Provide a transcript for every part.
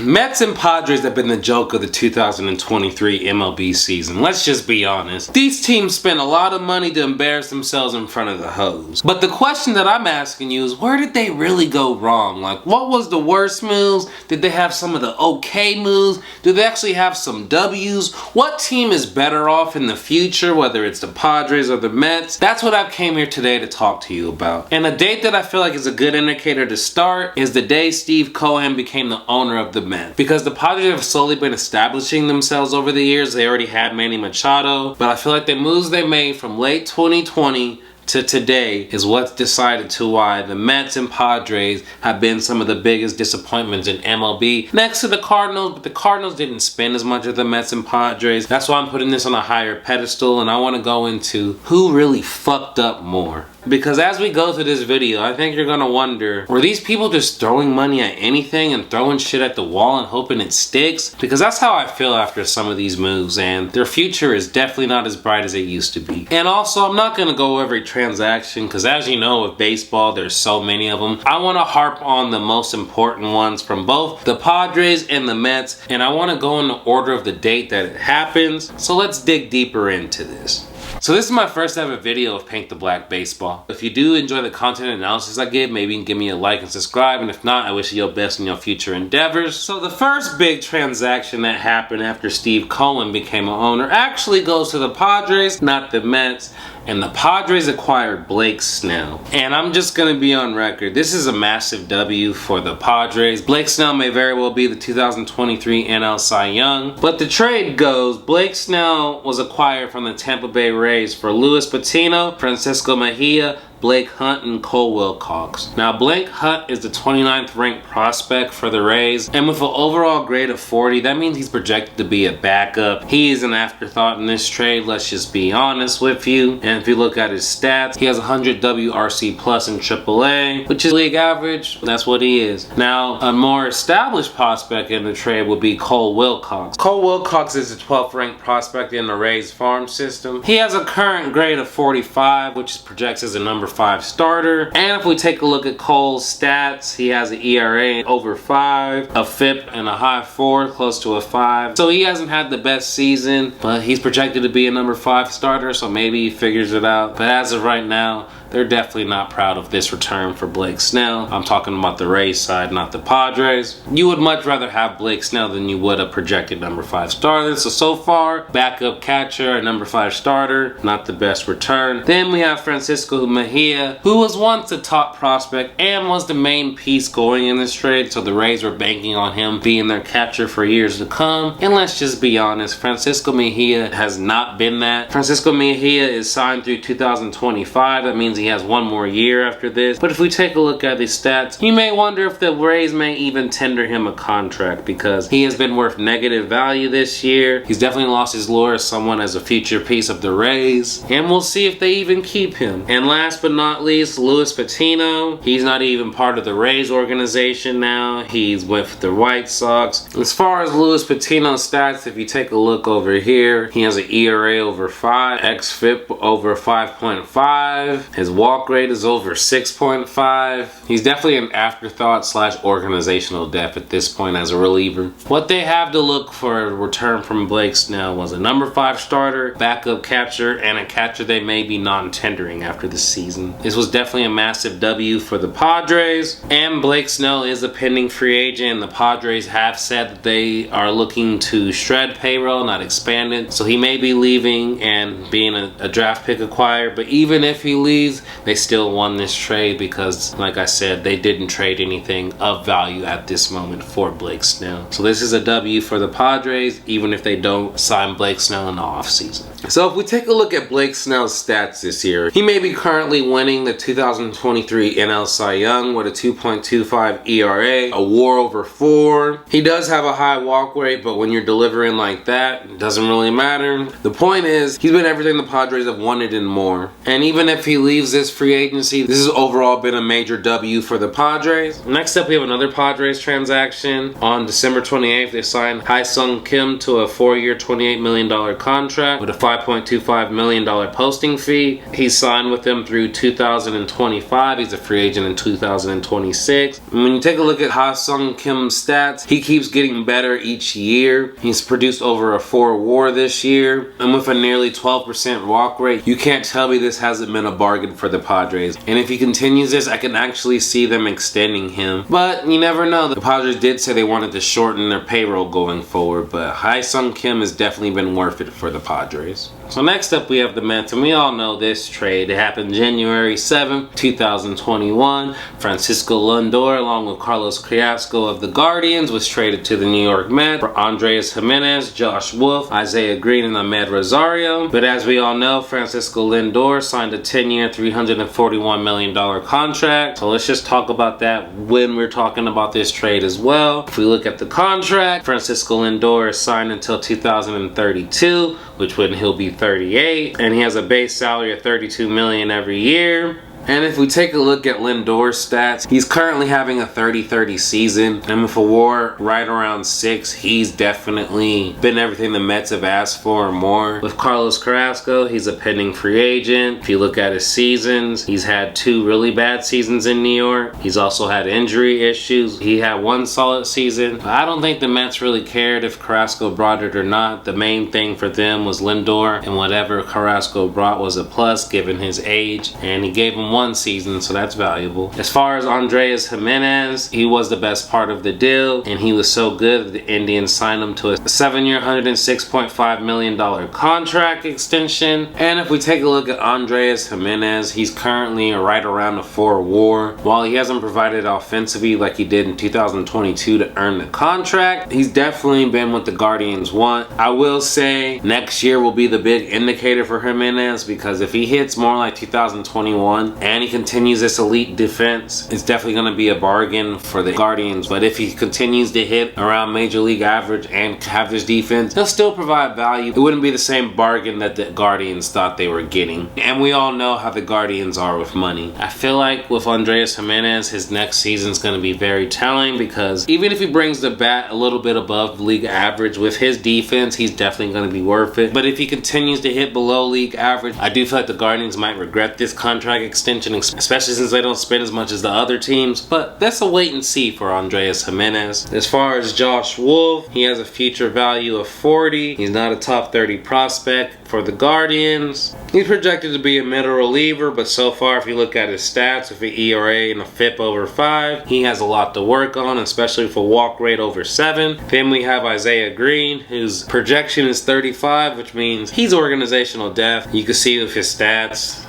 Mets and Padres have been the joke of the 2023 MLB season. Let's just be honest. These teams spent a lot of money to embarrass themselves in front of the hoes. But the question that I'm asking you is, where did they really go wrong? Like, what was the worst moves? Did they have some of the okay moves? Do they actually have some W's? What team is better off in the future, whether it's the Padres or the Mets? That's what I came here today to talk to you about. And a date that I feel like is a good indicator to start is the day Steve Cohen became the owner of the Mets. Because the Padres have slowly been establishing themselves over the years. They already had Manny Machado, but I feel like the moves they made from late 2020 to today is what's decided to why the Mets and Padres have been some of the biggest disappointments in MLB next to the Cardinals, but the Cardinals didn't spend as much as the Mets and Padres. That's why I'm putting this on a higher pedestal, and I want to go into who really fucked up more. Because as we go through this video, I think you're gonna wonder, were these people just throwing money at anything and throwing shit at the wall and hoping it sticks? Because that's how I feel after some of these moves, and their future is definitely not as bright as it used to be. And also, I'm not gonna go over every transaction, because as you know, with baseball, there's so many of them. I wanna harp on the most important ones from both the Padres and the Mets, and I wanna go in the order of the date that it happens. So let's dig deeper into this. So this is my first ever video of Paint the Black Baseball. If you do enjoy the content analysis I give, maybe you can give me a like and subscribe, and if not, I wish you your best in your future endeavors. So the first big transaction that happened after Steve Cohen became an owner actually goes to the Padres, not the Mets. And the Padres acquired Blake Snell. And I'm just gonna be on record, this is a massive W for the Padres. Blake Snell may very well be the 2023 NL Cy Young. But the trade goes, Blake Snell was acquired from the Tampa Bay Rays for Luis Patino, Francisco Mejia, Blake Hunt, and Cole Wilcox. Now, Blake Hunt is the 29th ranked prospect for the Rays, and with an overall grade of 40, that means he's projected to be a backup. He is an afterthought in this trade, let's just be honest with you. And if you look at his stats, he has 100 WRC plus in AAA, which is league average. That's what he is. Now, a more established prospect in the trade would be Cole Wilcox. Cole Wilcox is the 12th ranked prospect in the Rays farm system. He has a current grade of 45, which projects as a number 5 starter. And if we take a look at Cole's stats, he has an ERA over 5, a FIP and a high 4, close to a 5. So he hasn't had the best season, but he's projected to be a number 5 starter, so maybe he figures it out. But as of right now, they're definitely not proud of this return for Blake Snell. I'm talking about the Rays side, not the Padres. You would much rather have Blake Snell than you would a projected number 5 starter. So far, backup catcher, a number 5 starter, not the best return. Then we have Francisco Mejia, who was once a top prospect and was the main piece going in this trade, so the Rays were banking on him being their catcher for years to come. And let's just be honest, Francisco Mejia has not been that. Francisco Mejia is signed through 2025. That means he has one more year after this. But if we take a look at his stats, you may wonder if the Rays may even tender him a contract, because he has been worth negative value this year. He's definitely lost his lure as someone as a future piece of the Rays, and we'll see if they even keep him. And last but not least, Luis Patino. He's not even part of the Rays organization now. He's with the White Sox. As far as Luis Patino's stats, if you take a look over here, he has an ERA over 5, xFIP over 5.5. His walk rate is over 6.5. He's definitely an afterthought / organizational depth at this point as a reliever. What they have to look for a return from Blake Snell was a number 5 starter, backup catcher, and a catcher they may be non-tendering after this season. This was definitely a massive W for the Padres, and Blake Snell is a pending free agent. The Padres have said that they are looking to shred payroll, not expand it, so he may be leaving and being a draft pick acquired. But even if he leaves, they still won this trade because, like I said, they didn't trade anything of value at this moment for Blake Snell. So this is a W for the Padres, even if they don't sign Blake Snell in the offseason. So if we take a look at Blake Snell's stats this year, he may be currently winning the 2023 NL Cy Young with a 2.25 ERA, a WAR over 4. He does have a high walk rate, but when you're delivering like that, it doesn't really matter. The point is, he's been everything the Padres have wanted and more. And even if he leaves this free agency, this has overall been a major W for the Padres. Next up, we have another Padres transaction. On December 28th, they signed Ha-Seong Kim to a 4-year, $28 million contract with a $5.25 million posting fee. He's signed with them through 2025. He's a free agent in 2026. And when you take a look at Ha-Seong Kim's stats, he keeps getting better each year. He's produced over a 4 WAR this year, and with a nearly 12% walk rate, you can't tell me this hasn't been a bargain for the Padres. And if he continues this, I can actually see them extending him. But you never know. The Padres did say they wanted to shorten their payroll going forward, but Ha-Seong Kim has definitely been worth it for the Padres. So next up we have the Mets, and we all know this trade. It happened January 7th, 2021. Francisco Lindor, along with Carlos Carrasco of the Guardians, was traded to the New York Mets for Andrés Giménez, Josh Wolf, Isaiah Green, and Ahmed Rosario. But as we all know, Francisco Lindor signed a 10-year, $341 million contract. So let's just talk about that when we're talking about this trade as well. If we look at the contract, Francisco Lindor is signed until 2032, which when he'll be 38, and he has a base salary of $32 million every year. And if we take a look at Lindor's stats, he's currently having a 30-30 season. And with a WAR right around 6, he's definitely been everything the Mets have asked for and more. With Carlos Carrasco, he's a pending free agent. If you look at his seasons, he's had 2 really bad seasons in New York. He's also had injury issues. He had 1 solid season. But I don't think the Mets really cared if Carrasco brought it or not. The main thing for them was Lindor, and whatever Carrasco brought was a plus given his age. And he gave him 1 season, so that's valuable. As far as Andrés Giménez, he was the best part of the deal, and he was so good that the Indians signed him to a 7-year, $106.5 million contract extension. And if we take a look at Andrés Giménez, he's currently right around a 4 WAR. While he hasn't provided offensively like he did in 2022 to earn the contract, he's definitely been what the Guardians want. I will say next year will be the big indicator for Giménez, because if he hits more like 2021 and he continues this elite defense, it's definitely going to be a bargain for the Guardians. But if he continues to hit around major league average and have this defense, he'll still provide value. It wouldn't be the same bargain that the Guardians thought they were getting. And we all know how the Guardians are with money. I feel like with Andrés Giménez, his next season is going to be very telling, because even if he brings the bat a little bit above league average with his defense, he's definitely going to be worth it. But if he continues to hit below league average, I do feel like the Guardians might regret this contract extension, especially since they don't spend as much as the other teams. But that's a wait and see for Andrés Giménez. As far as Josh Wolf, he has a future value of 40. He's not a top 30 prospect for the Guardians. He's projected to be a middle reliever, but so far if you look at his stats with an ERA and a FIP over 5, he has a lot to work on, especially for walk rate over 7. Then we have Isaiah Green, whose projection is 35, which means he's organizational depth. You can see with his stats,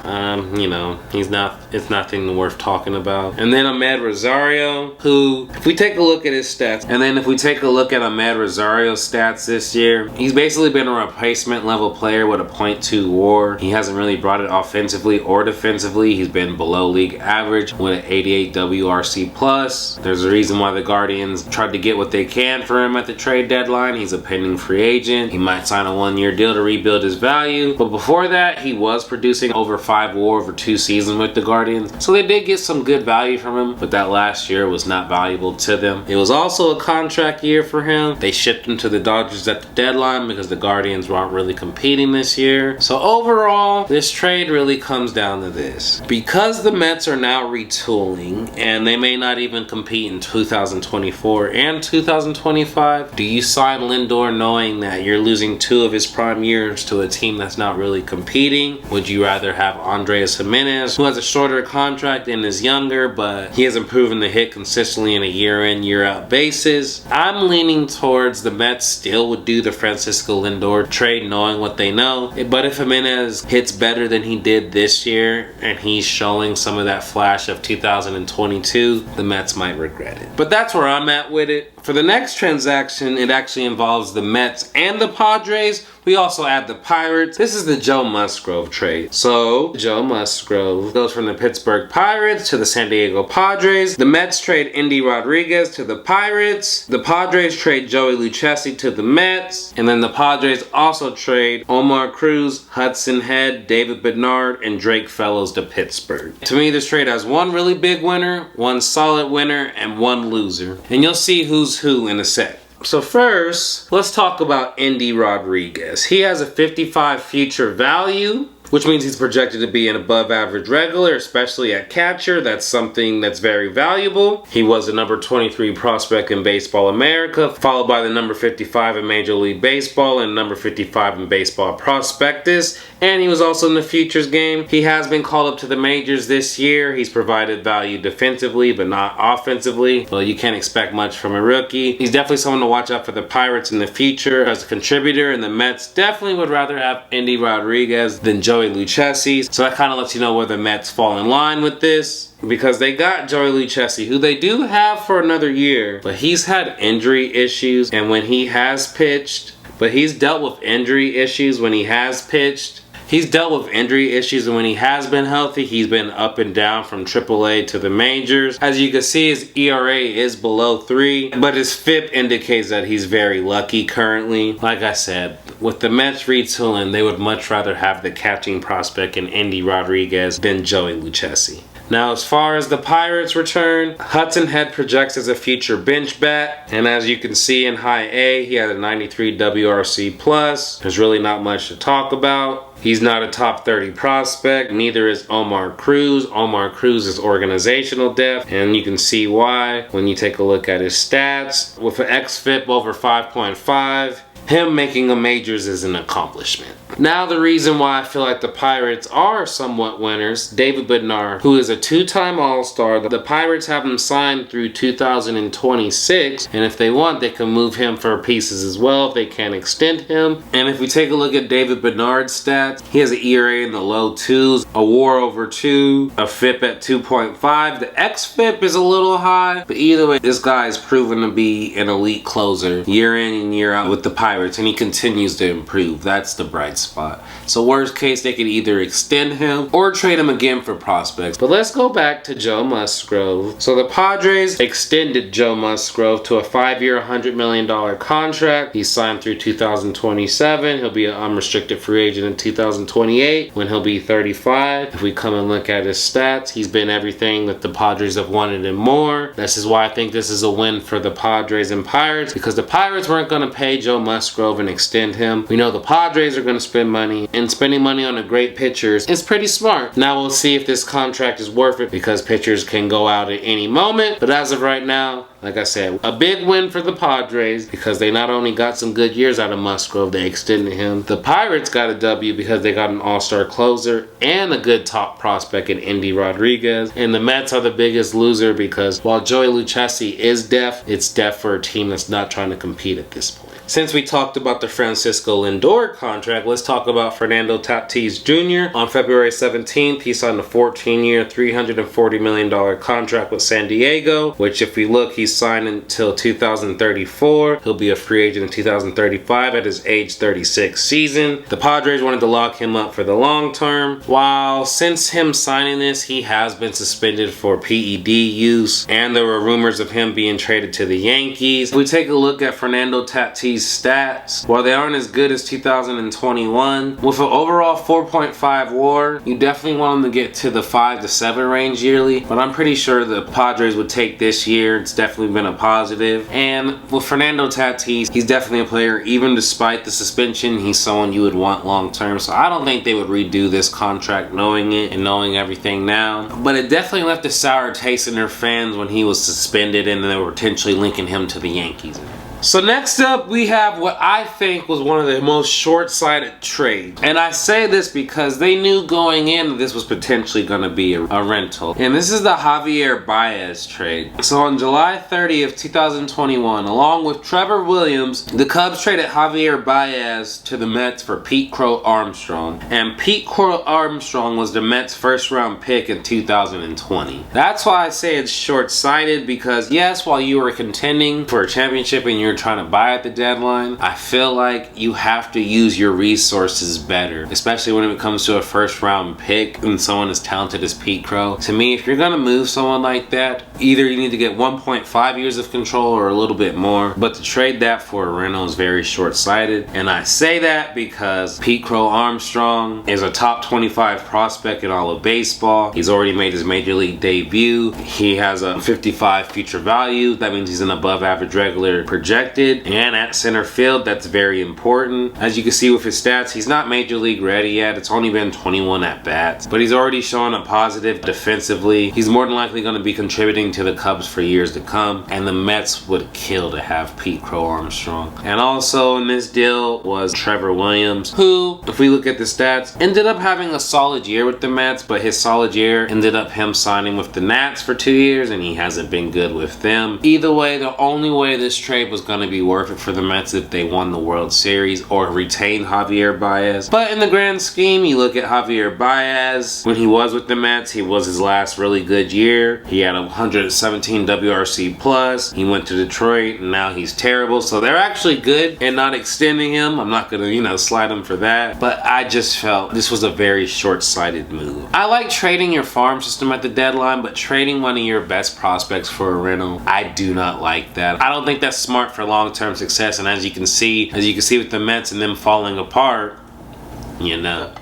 you know, it's nothing worth talking about. And then Ahmed Rosario, who, if we take a look at his stats, and then if we take a look at Ahmed Rosario's stats this year, he's basically been a replacement level player with a .2 WAR. He hasn't really brought it offensively or defensively. He's been below league average with an 88 WRC plus. There's a reason why the Guardians tried to get what they can for him at the trade deadline. He's a pending free agent. He might sign a 1-year deal to rebuild his value. But before that, he was producing over 5 WAR over 2 seasons with the Guardians. So they did get some good value from him, but that last year was not valuable to them. It was also a contract year for him. They shipped him to the Dodgers at the deadline because the Guardians weren't really competing this year. So overall, this trade really comes down to this. Because the Mets are now retooling and they may not even compete in 2024 and 2025, do you sign Lindor knowing that you're losing 2 of his prime years to a team that's not really competing? Would you rather have Andrés Giménez, who has a shorter contract and is younger, but he hasn't proven to hit consistently in a year-in, year-out basis? I'm leaning towards the Mets still would do the Francisco Lindor trade knowing what they know. But if Giménez hits better than he did this year and he's showing some of that flash of 2022, the Mets might regret it. But that's where I'm at with it. For the next transaction, it actually involves the Mets and the Padres. We also add the Pirates. This is the Joe Musgrove trade. So, Joe Musgrove goes from the Pittsburgh Pirates to the San Diego Padres. The Mets trade Indy Rodriguez to the Pirates. The Padres trade Joey Lucchesi to the Mets. And then the Padres also trade Omar Cruz, Hudson Head, David Bednar, and Drake Fellows to Pittsburgh. To me, this trade has 1 really big winner, 1 solid winner, and 1 loser. And you'll see who's who in a sec. So first, let's talk about Endy Rodriguez. He has a 55 future value, which means he's projected to be an above average regular, especially at catcher. That's something that's very valuable. He was the number 23 prospect in Baseball America, followed by the number 55 in Major League Baseball and number 55 in Baseball Prospectus. And he was also in the futures game. He has been called up to the majors this year. He's provided value defensively, but not offensively. Well, you can't expect much from a rookie. He's definitely someone to watch out for the Pirates in the future as a contributor, and the Mets definitely would rather have Endy Rodriguez than Joey Lucchesi. So that kind of lets you know where the Mets fall in line with this, because they got Joey Lucchesi, who they do have for another year, but he's had injury issues, and when he has pitched, but he's dealt with injury issues when he has pitched. He's dealt with injury issues, and when he has been healthy, he's been up and down from AAA to the majors. As you can see, his ERA is below 3, but his FIP indicates that he's very lucky currently. Like I said, with the Mets retooling, they would much rather have the catching prospect in Endy Rodriguez than Joey Lucchesi. Now, as far as the Pirates return, Hudson Head projects as a future bench bat, and as you can see in high A, he had a 93 WRC+. There's really not much to talk about. He's not a top 30 prospect, neither is Omar Cruz. Omar Cruz is organizational depth, and you can see why when you take a look at his stats. With an xFIP over 5.5, him making the majors is an accomplishment. Now the reason why I feel like the Pirates are somewhat winners, David Bednar, who is a 2-time All-Star. The Pirates have him signed through 2026, and if they want, they can move him for pieces as well if they can extend him. And if we take a look at David Bednar's stats, he has an ERA in the low 2s, a WAR over 2, a FIP at 2.5. The xFIP is a little high, but either way, this guy is proven to be an elite closer year in and year out with the Pirates, and he continues to improve. That's the bright spot. So worst case, they could either extend him or trade him again for prospects. But let's go back to Joe Musgrove. So the Padres extended Joe Musgrove to a 5-year, $100 million contract. He's signed through 2027. He'll be an unrestricted free agent in 2028 when he'll be 35. If we come and look at his stats, he's been everything that the Padres have wanted and more. This is why I think this is a win for the Padres and Pirates, because the Pirates weren't going to pay Joe Musgrove and extend him. We know the Padres are going to spend money, and spending money on a great pitcher is pretty smart. Now we'll see if this contract is worth it, because pitchers can go out at any moment. But as of right now, like I said, a big win for the Padres, because they not only got some good years out of Musgrove, they extended him. The Pirates got a W because they got an all-star closer and a good top prospect in Endy Rodriguez. And the Mets are the biggest loser, because while Joey Lucchesi is def, it's def for a team that's not trying to compete at this point. Since we talked about the Francisco Lindor contract, let's talk about Fernando Tatis Jr. On February 17th, he signed a 14-year, $340 million contract with San Diego, which if we look, he's signed until 2034. He'll be a free agent in 2035 at his age 36 season. The Padres wanted to lock him up for the long term. While since him signing this, he has been suspended for PED use, and there were rumors of him being traded to the Yankees. If we take a look at Fernando Tatis' stats, while they aren't as good as 2021, with an overall 4.5 WAR, you definitely want him to get to the 5 to 7 range yearly, but I'm pretty sure the Padres would take this year. It's definitely been a positive. And with Fernando Tatis, he's definitely a player, even despite the suspension, he's someone you would want long term. So I don't think they would redo this contract knowing it and knowing everything now, but it definitely left a sour taste in their fans when he was suspended and they were potentially linking him to the Yankees. So next up, we have what I think was one of the most short-sighted trades. And I say this because they knew going in that this was potentially going to be a rental. And this is the Javier Baez trade. So on July 30th, 2021, along with Trevor Williams, the Cubs traded Javier Baez to the Mets for Pete Crow Armstrong. And Pete Crow Armstrong was the Mets' first-round pick in 2020. That's why I say it's short-sighted, because yes, while you were contending for a championship and you're trying to buy at the deadline, I feel like you have to use your resources better, especially when it comes to a first round pick and someone as talented as Pete Crow. To me, if you're gonna move someone like that, either you need to get 1.5 years of control or a little bit more, but to trade that for a rental is very short-sighted. And I say that because Pete Crow Armstrong is a top 25 prospect in all of baseball. He's already made his major league debut. He has a 55 future value. That means he's an above average regular projection. projected, and at center field, that's very important. As you can see with his stats, he's not major league ready yet. It's only been 21 at-bats, but he's already shown a positive defensively. He's more than likely going to be contributing to the Cubs for years to come, and the Mets would kill to have Pete Crow Armstrong. And also in this deal was Trevor Williams, who, if we look at the stats, ended up having a solid year with the Mets, but his solid year ended up him signing with the Nats for 2 years, and he hasn't been good with them. Either way, the only way this trade was going to be worth it for the Mets if they won the World Series or retained Javier Baez. But in the grand scheme, you look at Javier Baez, when he was with the Mets, he was his last really good year. He had 117 WRC plus. He went to Detroit, and now he's terrible. So they're actually good in not extending him. I'm not going to, slide him for that. But I just felt this was a very short-sighted move. I like trading your farm system at the deadline, but trading one of your best prospects for a rental, I do not like that. I don't think that's smart for long-term success. And as you can see with the Mets and them falling apart,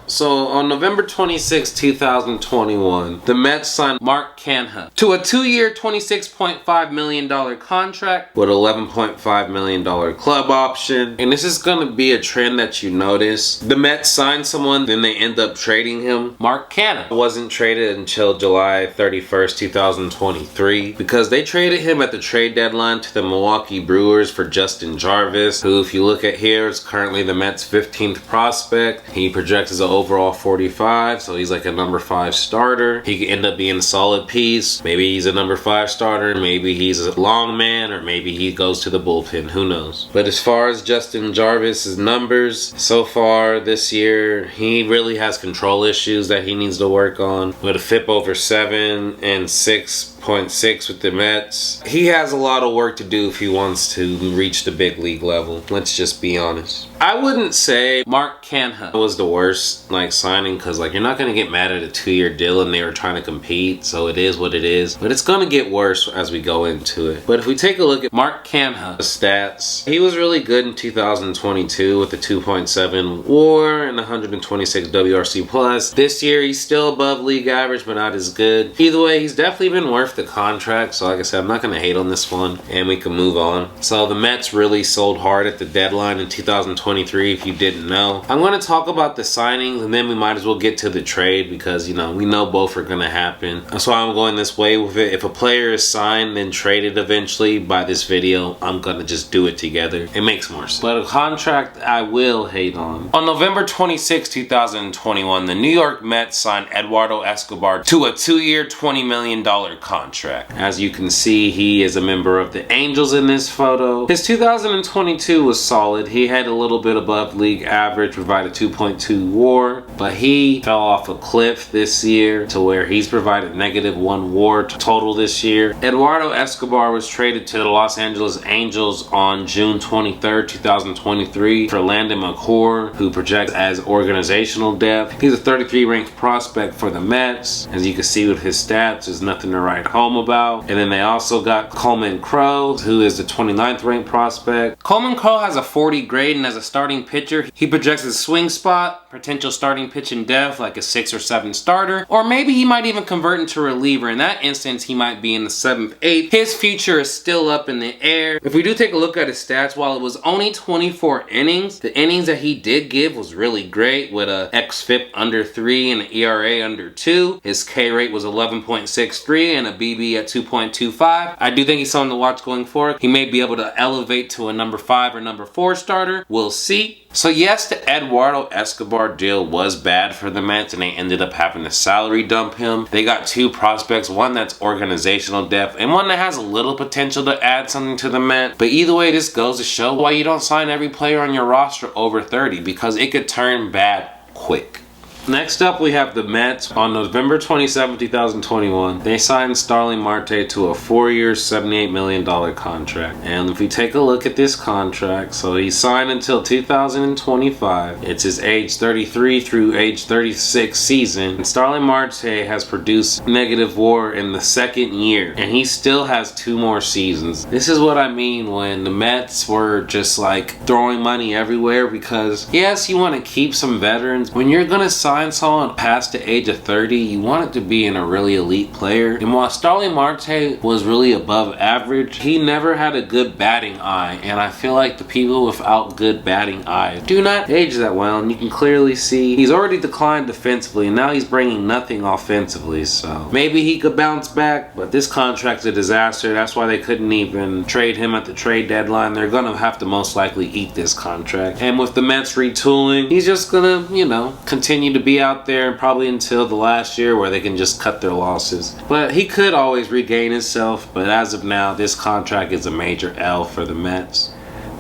So on November 26, 2021, the Mets signed Mark Canha to a 2-year, $26.5 million contract with $11.5 million club option. And this is going to be a trend that you notice. The Mets signed someone, then they end up trading him. Mark Canha wasn't traded until July 31st, 2023, because they traded him at the trade deadline to the Milwaukee Brewers for Justin Jarvis, who, if you look at here, is currently the Mets' 15th prospect. He projects as an overall 45, so he's like a number 5 starter. He could end up being a solid piece. Maybe he's a number 5 starter, maybe he's a long man, or maybe he goes to the bullpen, who knows. But as far as Justin Jarvis's numbers, so far this year, he really has control issues that he needs to work on, with a FIP over 7 and 6.6 with the Mets. He has a lot of work to do if he wants to reach the big league level. Let's just be honest. I wouldn't say Mark Canha was the worst signing, because you're not going to get mad at a 2-year deal and they were trying to compete, so it is what it is. But it's going to get worse as we go into it. But if we take a look at Mark Canha's stats, he was really good in 2022 with a 2.7 WAR and 126 WRC plus. This year he's still above league average, but not as good. Either way, he's definitely been worth the contract, so like I said, I'm not going to hate on this one, and we can move on. So the Mets really sold hard at the deadline in 2023, if you didn't know. I'm going to talk about the signings, and then we might as well get to the trade, because we know both are going to happen. That's why I'm going this way with it. If a player is signed and traded eventually by this video, I'm going to just do it together. It makes more sense. But a contract I will hate on. On November 26, 2021, the New York Mets signed Eduardo Escobar to a 2-year, $20 million contract. As you can see, he is a member of the Angels in this photo. His 2022 was solid. He had a little bit above league average, provided 2.2 WAR, but he fell off a cliff this year to where he's provided -1 WAR total this year. Eduardo Escobar was traded to the Los Angeles Angels on June 23rd, 2023 for Landon McCord, who projects as organizational depth. He's a 33 ranked prospect for the Mets. As you can see with his stats, there's nothing to write home about. And then they also got Coleman Crow, who is the 29th ranked prospect. Coleman Crow has a 40 grade, and as a starting pitcher, he projects his swing spot, potential starting pitching depth, like a 6 or 7 starter, or maybe he might even convert into reliever. In that instance, he might be in the 7th, 8th. His future is still up in the air. If we do take a look at his stats, while it was only 24 innings, the innings that he did give was really great, with a xFIP under 3 and an ERA under 2. His K rate was 11.63 and a BB at 2.25. I do think he's someone to watch going forward. He may be able to elevate to a number 5 or number 4 starter. We'll see. So yes, the Eduardo Escobar deal was bad for the Mets, and they ended up having to salary dump him. They got 2 prospects, one that's organizational depth and one that has a little potential to add something to the Mets. But either way, this goes to show why you don't sign every player on your roster over 30, because it could turn bad quick. Next up, we have the Mets. On November 27, 2021, they signed Starling Marte to a 4-year, $78 million contract. And if we take a look at this contract, so he signed until 2025. It's his age 33 through age 36 season. And Starling Marte has produced negative WAR in the 2nd year, and he still has 2 more seasons. This is what I mean when the Mets were just throwing money everywhere, because yes, you want to keep some veterans. When you're going to sign sign someone past the age of 30, you want it to be in a really elite player. And while Starling Marte was really above average, he never had a good batting eye, and I feel like the people without good batting eyes do not age that well, and you can clearly see he's already declined defensively, and now he's bringing nothing offensively. So maybe he could bounce back, but this contract's a disaster. That's why they couldn't even trade him at the trade deadline. They're gonna have to most likely eat this contract, and with the Mets retooling, he's just gonna, you know, continue to be out there probably until the last year where they can just cut their losses. But he could always regain himself, but as of now, this contract is a major L for the Mets.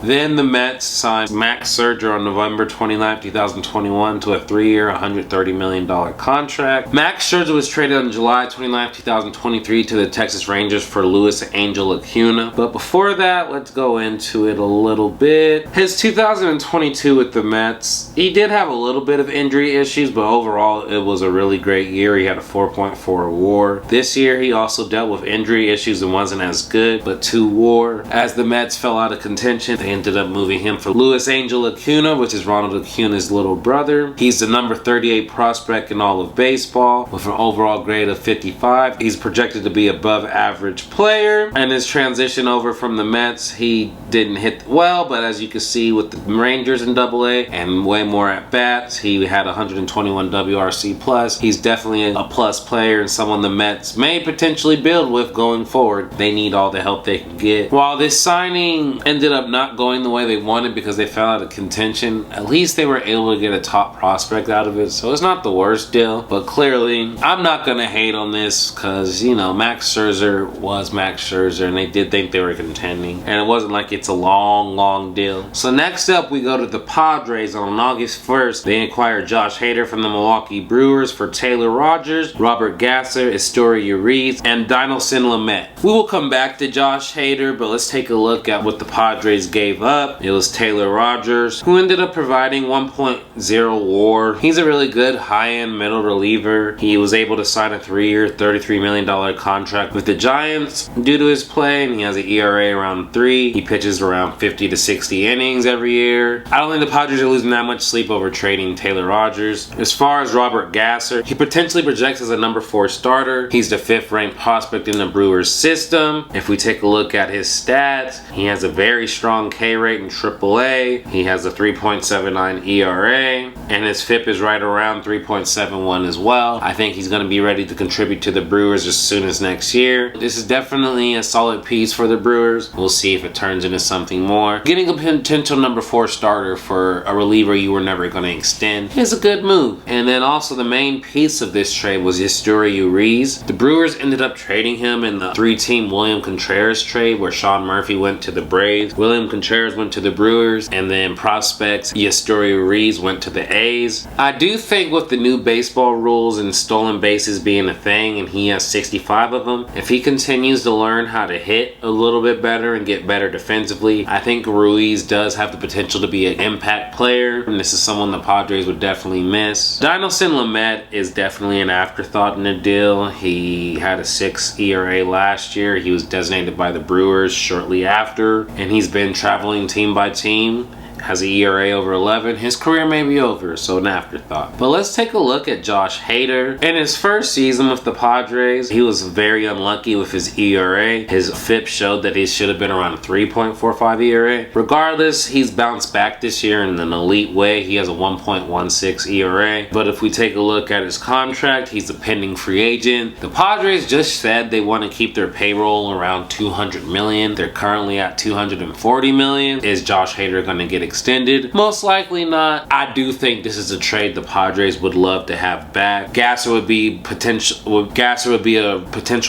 Then the Mets signed Max Scherzer on November 29, 2021 to a 3-year, $130 million contract. Max Scherzer was traded on July 29, 2023 to the Texas Rangers for Luis Angel Acuna. But before that, let's go into it a little bit. His 2022 with the Mets, he did have a little bit of injury issues, but overall it was a really great year. He had a 4.4 WAR. This year he also dealt with injury issues and wasn't as good, but 2 WAR. As the Mets fell out of contention, they ended up moving him for Luis Angel Acuna, which is Ronald Acuna's little brother. He's the number 38 prospect in all of baseball with an overall grade of 55. He's projected to be above average player, and his transition over from the Mets, he didn't hit well, but as you can see with the Rangers in AA and way more at bats, he had 121 WRC plus. He's definitely a plus player and someone the Mets may potentially build with going forward. They need all the help they can get. While this signing ended up not going the way they wanted because they fell out of contention, at least they were able to get a top prospect out of it, so it's not the worst deal. But clearly, I'm not gonna hate on this because, you know, Max Scherzer was Max Scherzer, and they did think they were contending, and it wasn't like it's a long deal. So next up, we go to the Padres. On August 1st, they acquired Josh Hader from the Milwaukee Brewers for Taylor Rogers, Robert Gasser, Esteury Uriz, and Dinelson Lamet. We will come back to Josh Hader, but let's take a look at what the Padres gave up. It was Taylor Rogers, who ended up providing 1.0 WAR. He's a really good high-end middle reliever. He was able to sign a 3-year, $33 million contract with the Giants due to his play, and he has an ERA around 3. He pitches around 50 to 60 innings every year. I don't think the Padres are losing that much sleep over trading Taylor Rogers. As far as Robert Gasser, he potentially projects as a number 4 starter. He's the 5th ranked prospect in the Brewers system. If we take a look at his stats, he has a very strong K rate in AAA. He has a 3.79 ERA, and his FIP is right around 3.71 as well. I think he's going to be ready to contribute to the Brewers as soon as next year. This is definitely a solid piece for the Brewers. We'll see if it turns into something more. Getting a potential number 4 starter for a reliever you were never going to extend is a good move. And then also the main piece of this trade was Esteury Uriz. The Brewers ended up trading him in the 3-team William Contreras trade, where Sean Murphy went to the Braves, William Contreras went to the Brewers, and then prospects Esteury Uriz went to the A's. I do think with the new baseball rules and stolen bases being a thing, and he has 65 of them, if he continues to learn how to hit a little bit better and get better defensively, I think Ruiz does have the potential to be an impact player, and this is someone the Padres would definitely miss. Dinelson Lamet is definitely an afterthought in the deal. He had a 6 ERA last year. He was designated by the Brewers shortly after, and he's been traveling team by team. Has an ERA over 11. His career may be over, so an afterthought. But let's take a look at Josh Hader. In his first season with the Padres, he was very unlucky with his ERA. His FIP showed that he should have been around a 3.45 ERA. Regardless, he's bounced back this year in an elite way. He has a 1.16 ERA. But if we take a look at his contract, he's a pending free agent. The Padres just said they want to keep their payroll around $200 million. They're currently at $240 million. Is Josh Hader going to get extended? Most likely not. I do think this is a trade the Padres would love to have back. Gasser would be a potential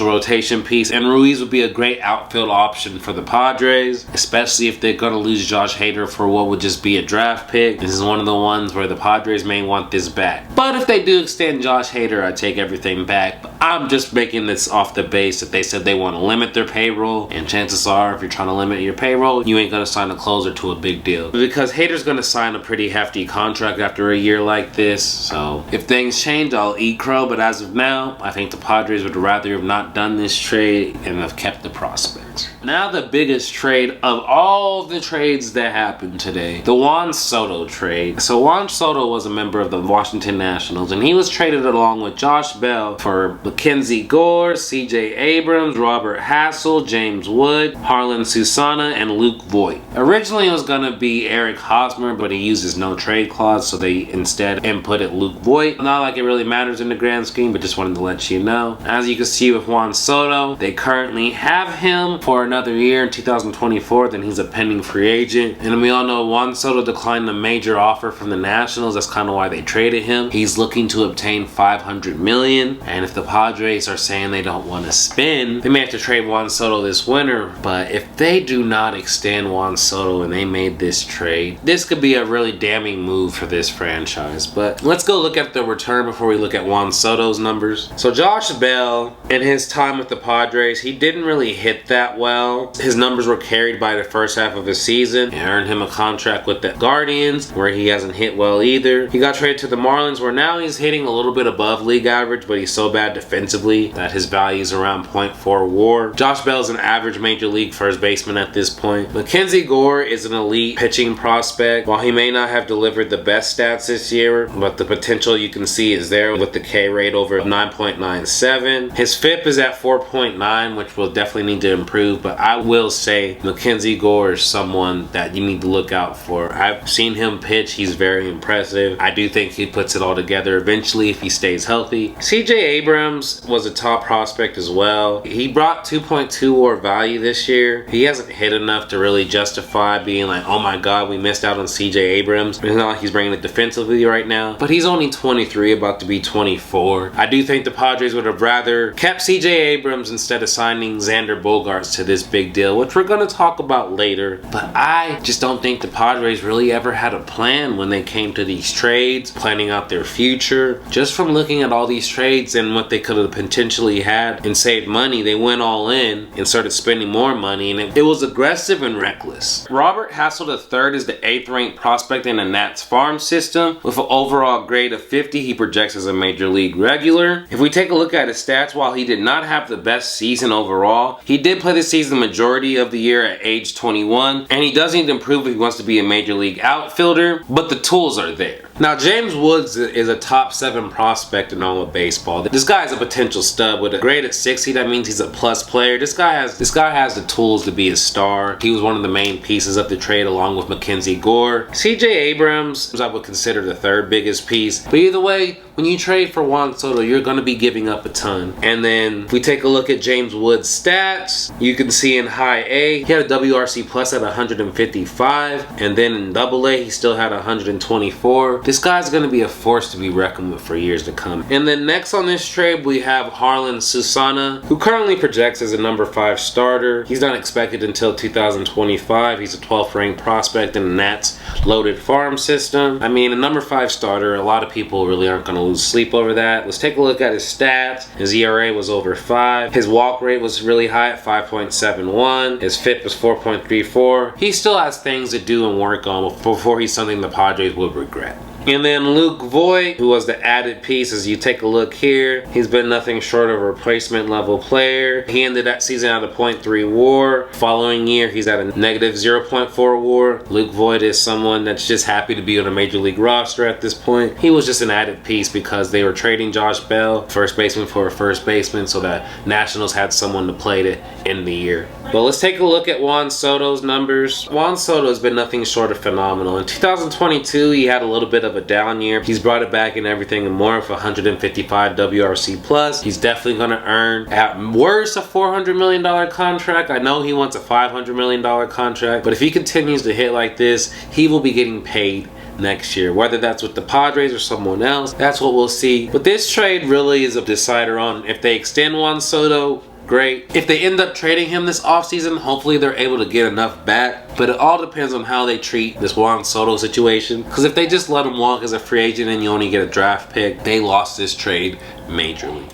rotation piece, and Ruiz would be a great outfield option for the Padres, especially if they're going to lose Josh Hader for what would just be a draft pick. This is one of the ones where the Padres may want this back. But if they do extend Josh Hader, I take everything back. But I'm just making this off the base that they said they want to limit their payroll, and chances are if you're trying to limit your payroll, you ain't going to sign a closer to a big deal. Because Hader's going to sign a pretty hefty contract after a year like this, so if things change, I'll eat crow, but as of now, I think the Padres would rather have not done this trade and have kept the prospects. Now the biggest trade of all the trades that happened today, the Juan Soto trade. So Juan Soto was a member of the Washington Nationals, and he was traded along with Josh Bell for Mackenzie Gore, C.J. Abrams, Robert Hassel, James Wood, Harlan Susana, and Luke Voigt. Originally it was going to be Eric Hosmer, but he used his no trade clause, so they instead inputted Luke Voigt. Not like it really matters in the grand scheme, but just wanted to let you know. As you can see with Juan Soto, they currently have him for another year in 2024, then he's a pending free agent. And we all know Juan Soto declined a major offer from the Nationals. That's kind of why they traded him. He's looking to obtain $500 million, and if the Padres are saying they don't want to spend, they may have to trade Juan Soto this winter. But if they do not extend Juan Soto and they made this trade, this could be a really damning move for this franchise. But let's go look at the return before we look at Juan Soto's numbers. So Josh Bell, in his time with the Padres, he didn't really hit that well. His numbers were carried by the first half of the season. It earned him a contract with the Guardians, where he hasn't hit well either. He got traded to the Marlins, where now he's hitting a little bit above league average, but he's so bad defensively that his value is around .4 WAR. Josh Bell's an average major league first baseman at this point. Mackenzie Gore is an elite pitching prospect. While he may not have delivered the best stats this year, but the potential you can see is there with the K rate over 9.97. His FIP is at 4.9, which will definitely need to improve, but I will say Mackenzie Gore is someone that you need to look out for. I've seen him pitch. He's very impressive. I do think he puts it all together eventually if he stays healthy. C.J. Abrams was a top prospect as well. He brought 2.2 WAR value this year. He hasn't hit enough to really justify being like, oh my god, we missed out on C.J. Abrams. It's not like he's bringing it defensively right now, but he's only 23, about to be 24. I do think the Padres would have rather kept C.J. Abrams instead of signing Xander Bogaerts to this big deal, which we're going to talk about later. But I just don't think the Padres really ever had a plan when they came to these trades, planning out their future. Just from looking at all these trades and what they could have potentially had and saved money, they went all in and started spending more money, and it was aggressive and reckless. Robert Hassel III is the 8th ranked prospect in the Nats farm system. With an overall grade of 50, he projects as a major league regular. If we take a look at his stats, while he did not have the best season overall, he did play the season the majority of the year at age 21, and he does need to improve if he wants to be a major league outfielder, but the tools are there. Now, James Woods is a top 7 prospect in all of baseball. This guy is a potential stud with a grade at 60. That means he's a plus player. This guy has the tools to be a star. He was one of the main pieces of the trade along with Mackenzie Gore. C.J. Abrams, I would consider the 3rd biggest piece. But either way, when you trade for Juan Soto, you're going to be giving up a ton. And then if we take a look at James Woods' stats, you can see in high A, he had a WRC plus at 155. And then in double A, he still had 124. This guy's going to be a force to be reckoned with for years to come. And then next on this trade, we have Harlan Susana, who currently projects as a number 5 starter. He's not expected until 2025. He's a 12th ranked prospect in the Nats loaded farm system. I mean, a number 5 starter, a lot of people really aren't going to lose sleep over that. Let's take a look at his stats. His ERA was over 5. His walk rate was really high at 5.71. His FIP was 4.34. He still has things to do and work on before he's something the Padres would regret. And then Luke Voigt, who was the added piece, as you take a look here, he's been nothing short of a replacement level player. He ended that season at a .3 WAR. Following year, he's at a negative 0.4 WAR. Luke Voigt is someone that's just happy to be on a major league roster at this point. He was just an added piece because they were trading Josh Bell, first baseman, for a first baseman, so that Nationals had someone to play to end the year. But let's take a look at Juan Soto's numbers. Juan Soto has been nothing short of phenomenal. In 2022, he had a little bit of a down year. He's brought it back in everything and more for 155 WRC plus. He's definitely going to earn at worst a $400 million contract. I know he wants a $500 million contract, but if he continues to hit like this, he will be getting paid next year. Whether that's with the Padres or someone else, that's what we'll see. But this trade really is a decider on if they extend Juan Soto. Great. If they end up trading him this offseason, hopefully they're able to get enough back. But it all depends on how they treat this Juan Soto situation. Because if they just let him walk as a free agent and you only get a draft pick, they lost this trade majorly.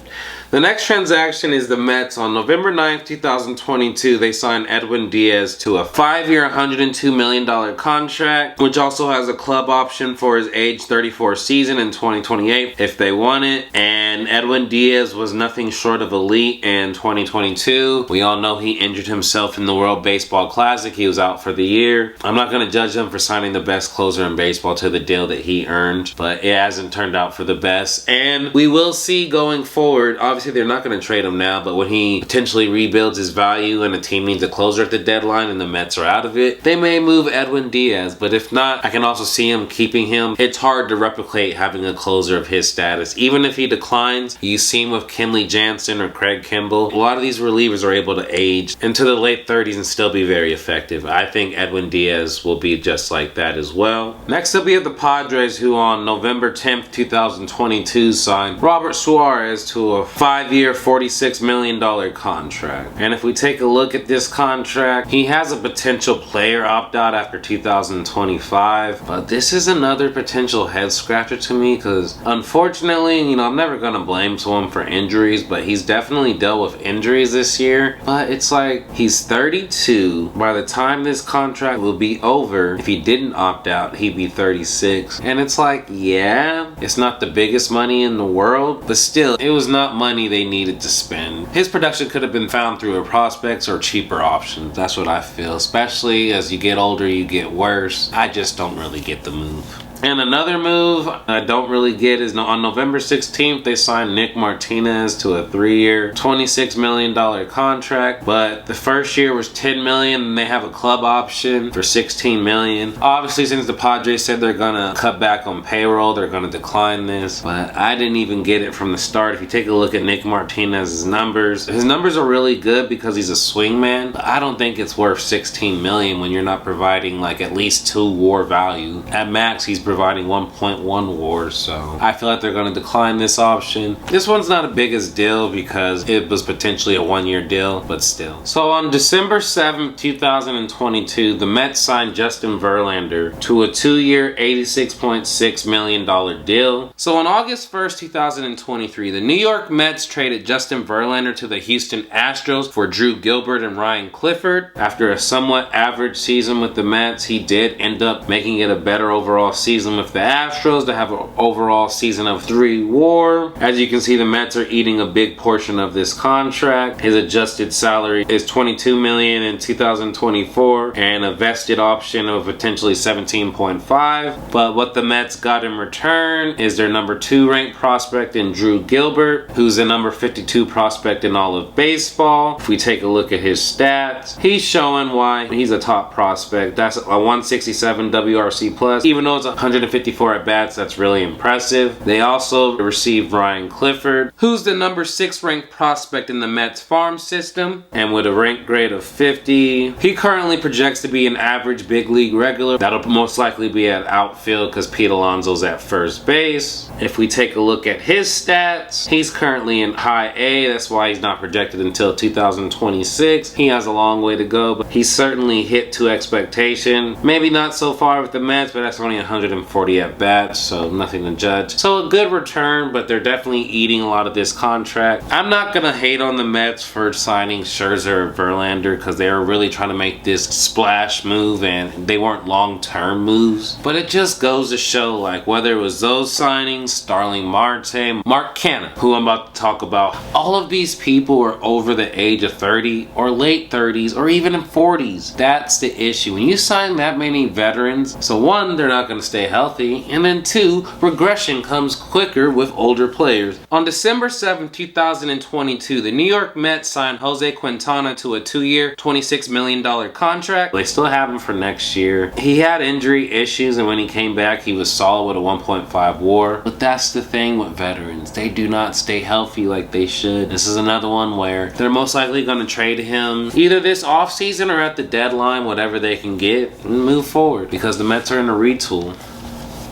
The next transaction is the Mets. On November 9th, 2022, they signed Edwin Diaz to a 5-year, $102 million contract, which also has a club option for his age 34 season in 2028 if they want it. And Edwin Diaz was nothing short of elite in 2022. We all know he injured himself in the World Baseball Classic. He was out for the year. I'm not going to judge him for signing the best closer in baseball to the deal that he earned, but it hasn't turned out for the best. And we will see going forward. Obviously, they're not going to trade him now, but when he potentially rebuilds his value and a team needs a closer at the deadline and the Mets are out of it, they may move Edwin Diaz. But if not, I can also see him keeping him. It's hard to replicate having a closer of his status. Even if he declines, you see him with Kenley Jansen or Craig Kimbrell. A lot of these relievers are able to age into the late 30s and still be very effective. I think Edwin Diaz will be just like that as well. Next up, we have the Padres, who on November 10th, 2022 signed Robert Suarez to a 5-year, $46 million contract. And if we take a look at this contract, he has a potential player opt-out after 2025, but this is another potential head scratcher to me because unfortunately, I'm never going to blame someone for injuries, but he's definitely dealt with injuries this year. But it's like, he's 32. By the time this contract will be over, if he didn't opt out, he'd be 36. And it's like, yeah, it's not the biggest money in the world, but still, it was not money they needed to spend. His production could have been found through prospects or cheaper options. That's what I feel. Especially as you get older, you get worse. I just don't really get the move. And another move I don't really get is on November 16th, they signed Nick Martinez to a 3-year, $26 million contract. But the first year was $10 million and they have a club option for $16 million. Obviously, since the Padres said they're gonna cut back on payroll, they're gonna decline this. But I didn't even get it from the start. If you take a look at Nick Martinez's numbers, his numbers are really good because he's a swingman. But I don't think it's worth $16 million when you're not providing like at least 2 WAR value. At max, he's providing 1.1 WAR, so I feel like they're going to decline this option. This one's not a biggest deal because it was potentially a 1-year deal, but still. So on December 7th, 2022, the Mets signed Justin Verlander to a 2-year, $86.6 million deal. So on August 1st, 2023, the New York Mets traded Justin Verlander to the Houston Astros for Drew Gilbert and Ryan Clifford. After a somewhat average season with the Mets, he did end up making it a better overall season with the Astros to have an overall season of 3 WAR. As you can see, the Mets are eating a big portion of this contract. His adjusted salary is $22 million in 2024 and a vested option of potentially 17.5. But what the Mets got in return is their number 2 ranked prospect in Drew Gilbert, who's the number 52 prospect in all of baseball. If we take a look at his stats, he's showing why he's a top prospect. That's a 167 WRC plus, even though it's 154 at-bats, that's really impressive. They also received Ryan Clifford, who's the number 6 ranked prospect in the Mets farm system, and with a rank grade of 50. He currently projects to be an average big league regular. That'll most likely be at outfield because Pete Alonso's at first base. If we take a look at his stats, he's currently in high A. That's why he's not projected until 2026. He has a long way to go, but he's certainly hit to expectation. Maybe not so far with the Mets, but that's only 140 at bats, so nothing to judge. So a good return, but they're definitely eating a lot of this contract. I'm not gonna hate on the Mets for signing Scherzer or Verlander because they were really trying to make this splash move and they weren't long-term moves. But it just goes to show, like, whether it was those signings, Starling, Marte, Canha, who I'm about to talk about, all of these people are over the age of 30 or late 30s or even in 40s. That's the issue. When you sign that many veterans, so one, they're not going to stay healthy, and then 2, regression comes quicker with older players. On December 7, 2022, the New York Mets signed Jose Quintana to a 2-year, $26 million contract. They still have him for next year. He had injury issues, and when he came back, he was solid with a 1.5 WAR. But that's the thing with veterans. They do not stay healthy like they should. This is another one where they're most likely going to trade him either this offseason or at the deadline, whatever they can get, and move forward because the Mets are in a retool.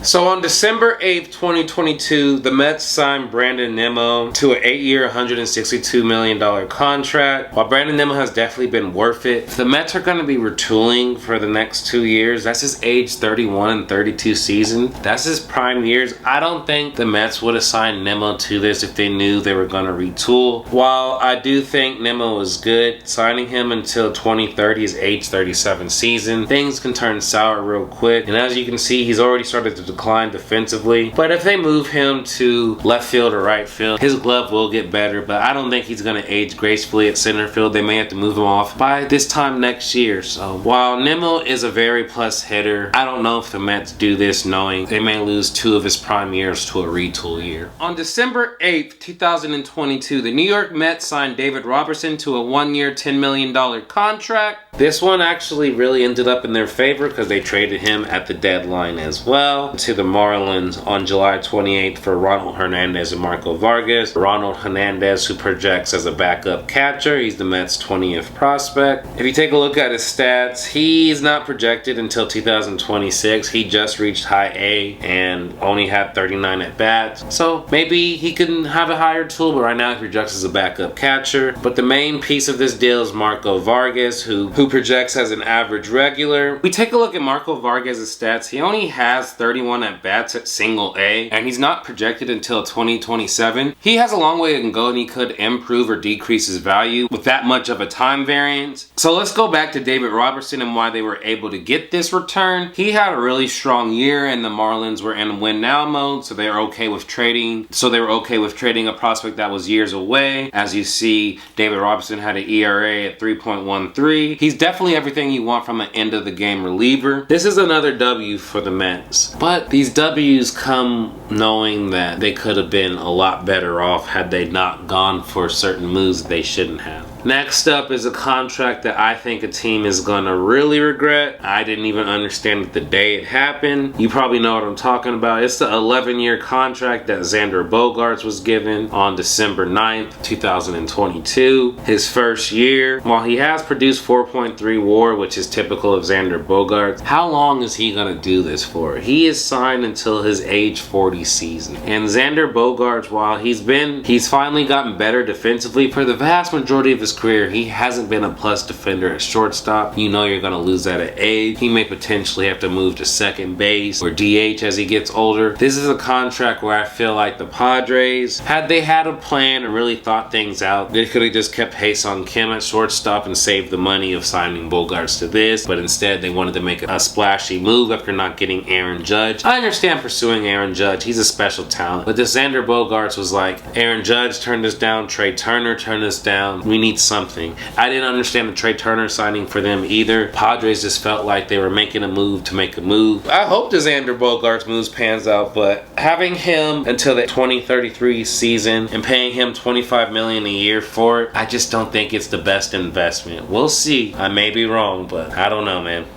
So on December 8th, 2022, the Mets signed Brandon Nimmo to an 8-year, $162 million contract. While Brandon Nimmo has definitely been worth it, the Mets are going to be retooling for the next 2 years. That's his age 31 and 32 season. That's his prime years. I don't think the Mets would have signed Nimmo to this if they knew they were going to retool. While I do think Nimmo is good, signing him until 2030, his age 37 season, things can turn sour real quick. And as you can see, he's already started to decline defensively. But if they move him to left field or right field, his glove will get better. But I don't think he's going to age gracefully at center field. They may have to move him off by this time next year. So while Nimmo is a very plus hitter, I don't know if the Mets do this knowing they may lose 2 of his prime years to a retool year. On December 8th, 2022, the New York Mets signed David Robertson to a 1-year, $10 million contract. This one actually really ended up in their favor because they traded him at the deadline as well to the Marlins on July 28th for Ronald Hernandez and Marco Vargas. Ronald Hernandez, who projects as a backup catcher, he's the Mets' 20th prospect. If you take a look at his stats, he's not projected until 2026. He just reached high A and only had 39 at-bats. So maybe he can have a higher tool, but right now he projects as a backup catcher. But the main piece of this deal is Marco Vargas, who projects as an average regular. We take a look at Marco Vargas' stats. He only has 31 at-bats at single A, and he's not projected until 2027. He has a long way to go, and he could improve or decrease his value with that much of a time variance. So let's go back to David Robertson and why they were able to get this return. He had a really strong year, and the Marlins were in win now mode, so they were okay with trading. A prospect that was years away. As you see, David Robertson had an ERA at 3.13. He's definitely everything you want from an end of the game reliever. This is another W for the Mets, but these W's come knowing that they could have been a lot better off had they not gone for certain moves they shouldn't have. Next up is a contract that I think a team is going to really regret. I didn't even understand it the day it happened. You probably know what I'm talking about. It's the 11-year contract that Xander Bogaerts was given on December 9th, 2022. His first year. While he has produced 4.3 WAR, which is typical of Xander Bogaerts, how long is he going to do this for? He is signed until his age 40 season. And Xander Bogaerts, while he's finally gotten better defensively, for the vast majority of his career, he hasn't been a plus defender at shortstop. You know you're going to lose that at age. He may potentially have to move to second base or DH as he gets older. This is a contract where I feel like the Padres, had they had a plan and really thought things out, they could have just kept Ha-Seong Kim at shortstop and saved the money of signing Bogaerts to this, but instead they wanted to make a splashy move after not getting Aaron Judge. I understand pursuing Aaron Judge. He's a special talent. But this Xander Bogaerts was like, Aaron Judge turned us down, Trey Turner turned us down. We need something. I didn't understand the Trey Turner signing for them either. Padres just felt like they were making a move to make a move. I hope the Xander Bogaerts moves pans out, but having him until the 2033 season and paying him $25 million a year for it, I just don't think it's the best investment. We'll see. I may be wrong, but I don't know, man.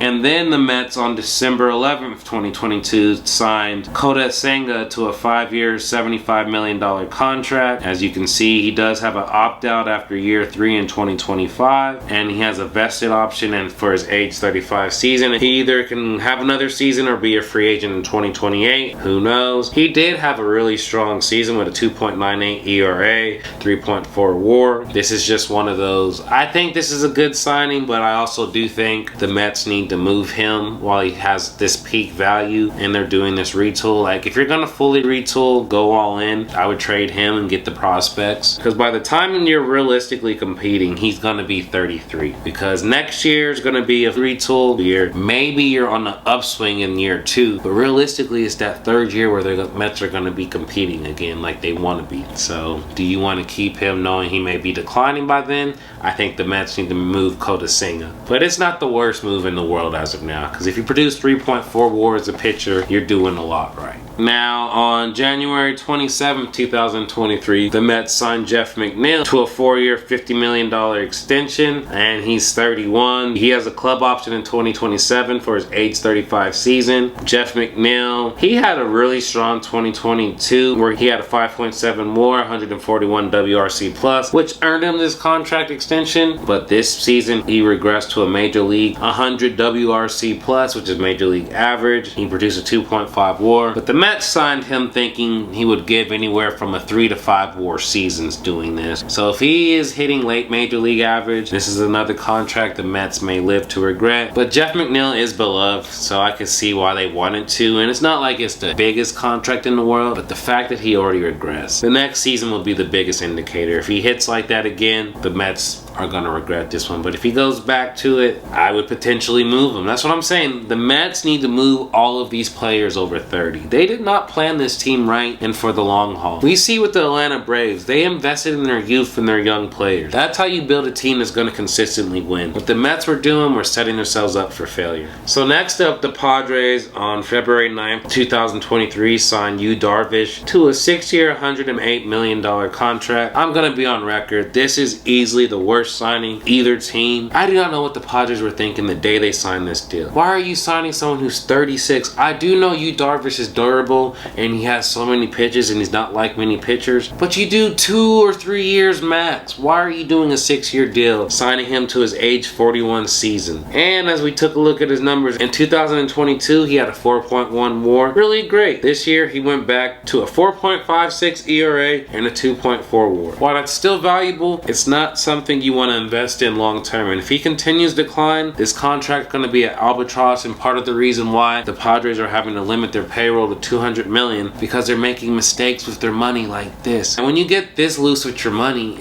And then the Mets on December 11th, 2022 signed Kodai Senga to a 5-year, $75 million contract. As you can see, he does have an opt-out after year 3 in 2025, and he has a vested option and for his age 35 season. He either can have another season or be a free agent in 2028. Who knows? He did have a really strong season with a 2.98 ERA, 3.4 WAR. This is just one of those. I think this is a good signing, but I also do think the Mets need to move him while he has this peak value and they're doing this retool. Like, if you're gonna fully retool, go all in. I would trade him and get the prospects, because by the time you're realistically competing, he's gonna be 33, because next year is gonna be a retool year. Maybe you're on the upswing in year 2, but realistically it's that 3rd year where the Mets are gonna be competing again like they want to be. So do you want to keep him knowing he may be declining by then? I think the Mets need to move Kodai Senga, but it's not the worst move in the world as of now, because if you produce 3.4 WAR as a pitcher, you're doing a lot right. Now, on January 27, 2023, the Mets signed Jeff McNeil to a 4-year, $50 million extension, and he's 31. He has a club option in 2027 for his age 35 season. Jeff McNeil, he had a really strong 2022 where he had a 5.7 WAR, 141 WRC plus, which earned him this contract extension, but this season he regressed to a major league 100 WRC plus, which is Major League average. He produced a 2.5 WAR, but the Mets signed him thinking he would give anywhere from a 3 to 5 WAR seasons doing this. So if he is hitting late Major League average, this is another contract the Mets may live to regret. But Jeff McNeil is beloved, so I can see why they wanted to, and it's not like it's the biggest contract in the world, but the fact that he already regrets. The next season will be the biggest indicator. If he hits like that again, the Mets are going to regret this one. But if he goes back to it, I would potentially move him. That's what I'm saying. The Mets need to move all of these players over 30. They did not plan this team right and for the long haul. We see with the Atlanta Braves, they invested in their youth and their young players. That's how you build a team that's going to consistently win. What the Mets were doing were setting themselves up for failure. So next up, the Padres on February 9th, 2023 signed Darvish to a 6-year, $108 million contract. I'm going to be on record. This is easily the worst signing either team. I do not know what the Padres were thinking the day they signed this deal. Why are you signing someone who's 36? I do know Darvish is durable and he has so many pitches and he's not like many pitchers, but you do 2 or 3 years max. Why are you doing a 6-year deal, signing him to his age 41 season? And as we took a look at his numbers, in 2022 he had a 4.1 WAR. Really great. This year he went back to a 4.56 ERA and a 2.4 WAR. While that's still valuable, it's not something you want to invest in long term. And if he continues to decline, this contract's going to be an albatross, and part of the reason why the Padres are having to limit their payroll to $200 million, because they're making mistakes with their money like this. And when you get this loose with your money,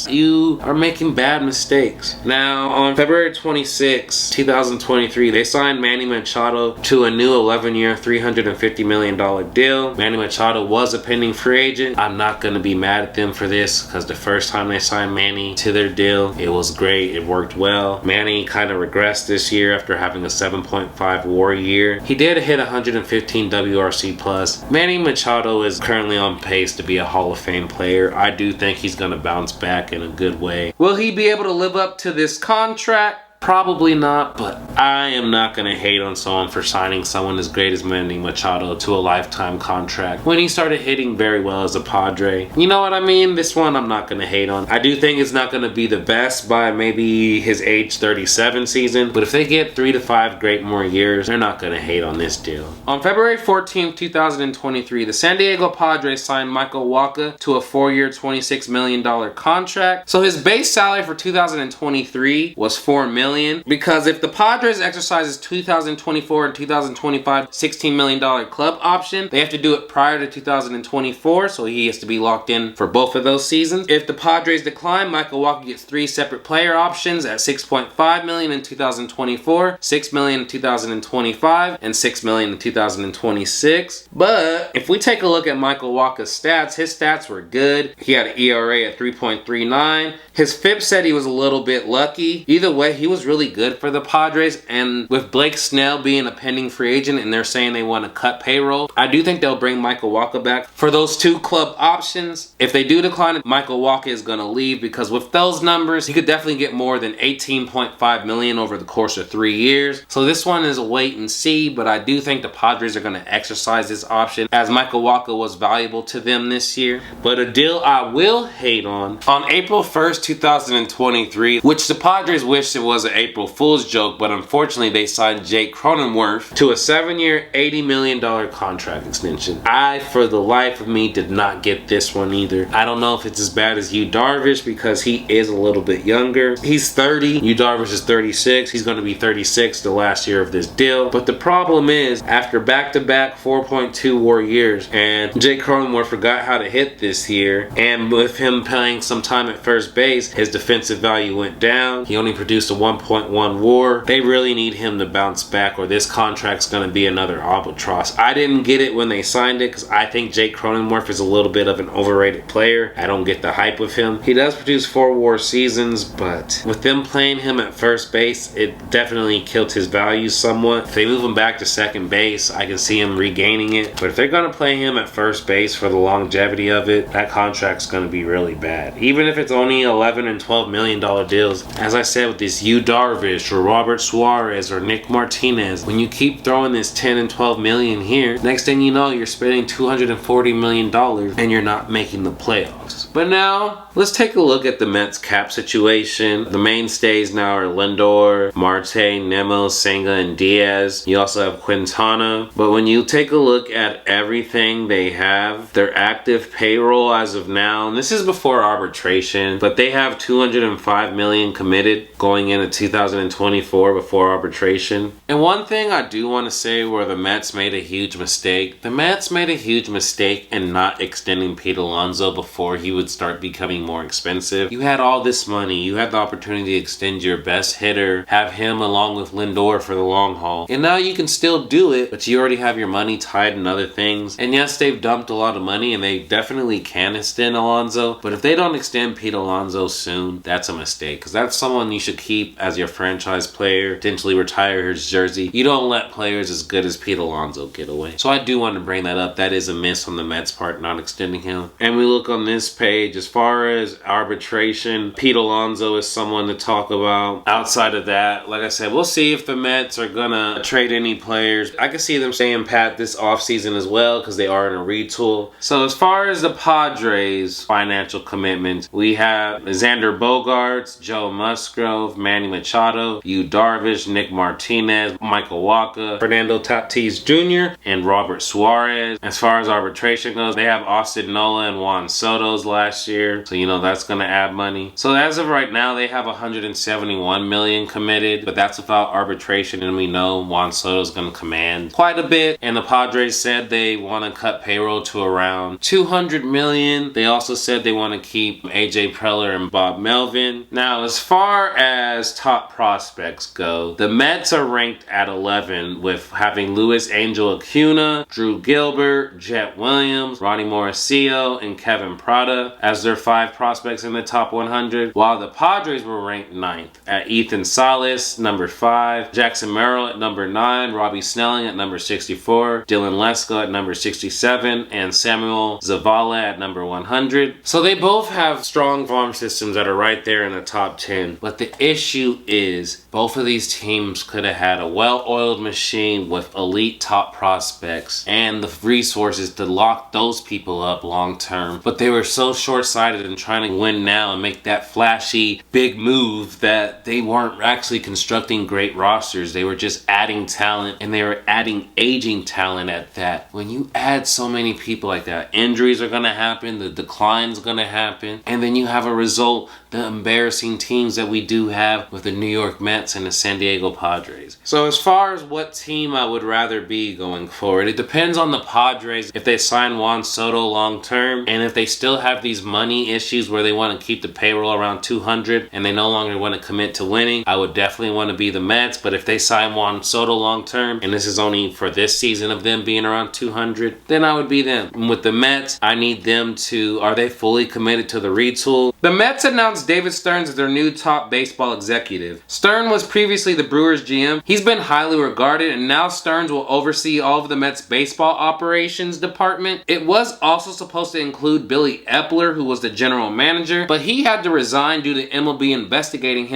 you are making bad mistakes. Now, on February 26, 2023, they signed Manny Machado to a new 11-year, $350 million deal. Manny Machado was a pending free agent. I'm not going to be mad at them for this, because the first time they signed Manny to their deal, it was great. It worked well. Manny kind of regressed this year after having a 7.5 WAR year. He did hit 115 WRC plus. Manny Machado is currently on pace to be a Hall of Fame player. I do think he's going to bounce back in a good way. Will he be able to live up to this contract? Probably not, but I am not going to hate on someone for signing someone as great as Manny Machado to a lifetime contract when he started hitting very well as a Padre. You know what I mean? This one I'm not going to hate on. I do think it's not going to be the best by maybe his age 37 season, but if they get 3 to 5 great more years, they're not going to hate on this deal. On February 14th, 2023, the San Diego Padres signed Michael Wacha to a 4-year, $26 million contract. So his base salary for 2023 was $4 million. Because if the Padres exercises 2024 and 2025 $16 million club option, they have to do it prior to 2024, so he has to be locked in for both of those seasons. If the Padres decline, Michael Wacha gets 3 separate player options at $6.5 million in 2024, $6 million in 2025, and $6 million in 2026. But if we take a look at Michael Wacha's stats, his stats were good. He had an ERA at 3.39. His FIP said he was a little bit lucky. Either way, he was really good for the Padres, and with Blake Snell being a pending free agent and they're saying they want to cut payroll, I do think they'll bring Michael Wacha back for those 2 club options. If they do decline, Michael Wacha is going to leave, because with those numbers, he could definitely get more than $18.5 million over the course of 3 years. So this one is a wait and see, but I do think the Padres are going to exercise this option, as Michael Wacha was valuable to them this year. But a deal I will hate on April 1st, 2023, which the Padres wished it was an April Fool's joke, but unfortunately they signed Jake Cronenworth to a 7-year, $80 million contract extension. I, for the life of me, did not get this one either. I don't know if it's as bad as Darvish, because he is a little bit younger. He's 30. Darvish is 36. He's going to be 36 the last year of this deal. But the problem is, after back-to-back 4.2 WAR years, and Jake Cronenworth forgot how to hit this year, and with him playing some time at first base, his defensive value went down. He only produced a 1.1 WAR. They really need him to bounce back, or this contract's going to be another albatross. I didn't get it when they signed it, because I think Jake Cronenworth is a little bit of an overrated player. I don't get the hype with him. He does produce 4 WAR seasons, but with them playing him at first base, it definitely killed his value somewhat. If they move him back to second base, I can see him regaining it. But if they're going to play him at first base for the longevity of it, that contract's going to be really bad. Even if it's only $11 and $12 million deals. As I said, with this Darvish or Robert Suarez or Nick Martinez, when you keep throwing this 10 and 12 million here, next thing you know, you're spending $240 million and you're not making the playoffs. playoffs. But now, let's take a look at the Mets cap situation. The mainstays now are Lindor, Marte, Nimmo, Senga, and Diaz. You also have Quintana. But when you take a look at everything they have, their active payroll as of now, and this is before arbitration, but they have $205 million committed going into 2024 before arbitration. And one thing I do want to say where the Mets made a huge mistake, the Mets made a huge mistake in not extending Pete Alonso before he would start becoming more expensive. You had all this money, you had the opportunity to extend your best hitter, have him along with Lindor for the long haul, and now you can still do it, but you already have your money tied in other things. And yes, they've dumped a lot of money and they definitely can extend Alonso, but if they don't extend Pete Alonso soon, that's a mistake, because that's someone you should keep as your franchise player, potentially retire his jersey. You don't let players as good as Pete Alonso get away. So I do want to bring that up. That is a miss on the Mets part, not extending him. And we look on this page, as far as arbitration, Pete Alonso is someone to talk about. Outside of that, like I said, we'll see if the Mets are gonna trade any players. I can see them staying pat this offseason as well, because they are in a retool. So as far as the Padres financial commitments, we have Xander Bogaerts, Joe Musgrove, Manny Machado, Yu Darvish, Nick Martinez, Michael Wacha, Fernando Tatis Jr., and Robert Suarez. As far as arbitration goes, they have Austin Nola and Juan Soto's last year, so you know that's going to add money. So as of right now, they have $171 million committed, but that's without arbitration, and we know Juan Soto's going to command quite a bit. And the Padres said they want to cut payroll to around $200 million. They also said they want to keep AJ Preller and Bob Melvin. Now, as far as top prospects go, the Mets are ranked at 11 with having Luis Angel Acuna, Drew Gilbert, Jet Williams, Ronnie Mauricio, and Kevin Prada as their 5 prospects in the top 100, while the Padres were ranked 9th at Ethan Salas, number 5, Jackson Merrill at number 9, Robbie Snelling at number 64, Dylan Lesko at number 67, and Samuel Zavala at number 100. So they both have strong farm systems that are right there in the top 10. But the issue is both of these teams could have had a well-oiled machine with elite top prospects and the resources to lock those people up long term. But they were so short-sighted in trying to win now and make that flashy big move that they weren't actually constructing great rosters. They were just adding talent, and they were adding aging talent at that. When you add so many people like that, injuries are going to happen, the decline's going to happen, and then you have a result, the embarrassing teams that we do have with the New York Mets and the San Diego Padres. So as far as what team I would rather be going forward, it depends on the Padres if they sign Juan Soto long term, and if they still have these money issues where they want to keep the payroll around 200 and they no longer want to commit to winning, I would definitely want to be the Mets. But if they sign Juan Soto long term, and this is only for this season of them being around 200, then I would be them. And with the Mets, I need them to, are they fully committed to the retool? The Mets announced David Stearns as their new top baseball executive. Stearns was previously the Brewers GM. He's been highly regarded, and now Stearns will oversee all of the Mets baseball operations department. It was also supposed to include Billy Epler, who was the general manager, but he had to resign due to MLB investigating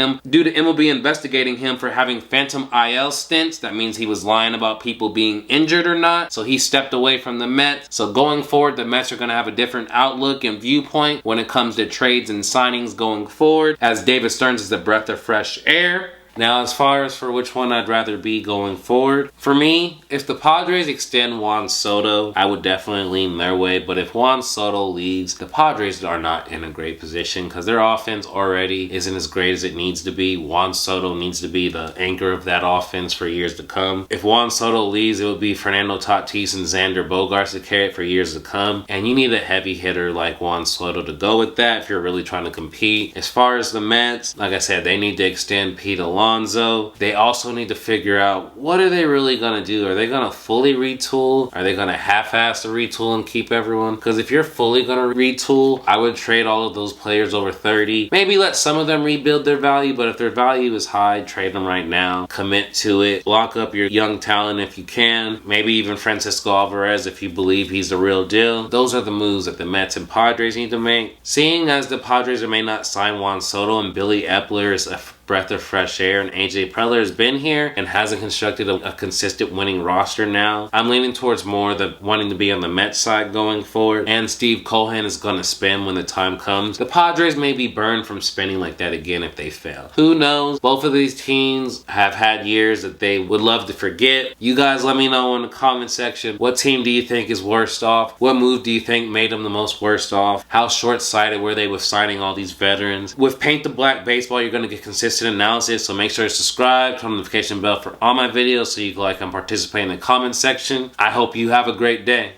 him for having phantom IL stints. That means he was lying about people being injured or not, so he stepped away from the Mets. So going forward, the Mets are going to have a different outlook and viewpoint when it comes to trades and signings going forward, as David Stearns is a breath of fresh air. Now, as far as for which one I'd rather be going forward, for me, if the Padres extend Juan Soto, I would definitely lean their way. But if Juan Soto leaves, the Padres are not in a great position because their offense already isn't as great as it needs to be. Juan Soto needs to be the anchor of that offense for years to come. If Juan Soto leaves, it would be Fernando Tatis and Xander Bogaerts to carry it for years to come. And you need a heavy hitter like Juan Soto to go with that if you're really trying to compete. As far as the Mets, like I said, they need to extend Pete Alonso. They also need to figure out, what are they really going to do? Are they going to fully retool? Are they going to half-ass the retool and keep everyone? Because if you're fully going to retool, I would trade all of those players over 30. Maybe let some of them rebuild their value, but if their value is high, trade them right now. Commit to it. Lock up your young talent if you can. Maybe even Francisco Alvarez if you believe he's the real deal. Those are the moves that the Mets and Padres need to make. Seeing as the Padres may not sign Juan Soto and Billy Epler is a breath of fresh air, and AJ Preller has been here and hasn't constructed a consistent winning roster now. I'm leaning towards more the wanting to be on the Mets side going forward, and Steve Cohen is going to spin when the time comes. The Padres may be burned from spinning like that again if they fail. Who knows? Both of these teams have had years that they would love to forget. You guys let me know in the comment section, what team do you think is worst off? What move do you think made them the most worst off? How short-sighted were they with signing all these veterans? With Paint the Black Baseball, you're going to get consistent analysis, so make sure to subscribe, turn on the notification bell for all my videos so you can like and participate in the comment section. I hope you have a great day.